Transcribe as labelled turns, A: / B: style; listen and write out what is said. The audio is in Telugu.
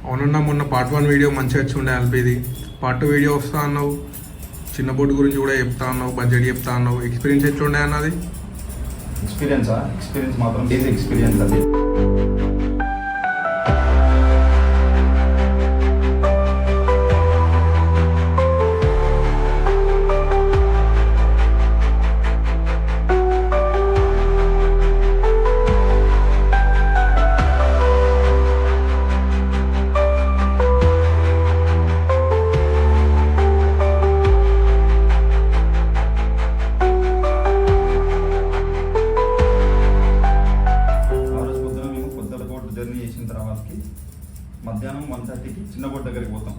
A: అవునన్నా, మొన్న పార్ట్ 1 వీడియో మంచిగా వచ్చి ఉండే ఎల్పీది. పార్ట్ 2 వీడియో వస్తా అన్నావు, చిన్న బోట్ గురించి కూడా చెప్తా అన్నావు, బడ్జెట్ చెప్తా అన్నావు. ఎక్స్పీరియన్స్ ఎట్లుండే అన్నది?
B: ఎక్స్పీరియన్స్ మాత్రం ఈజీ ఎక్స్పీరియన్స్ అది. జర్నీ చేసిన తర్వాతకి మధ్యాహ్నం 1:30కి చిన్న బోట్ దగ్గరికి పోతాం.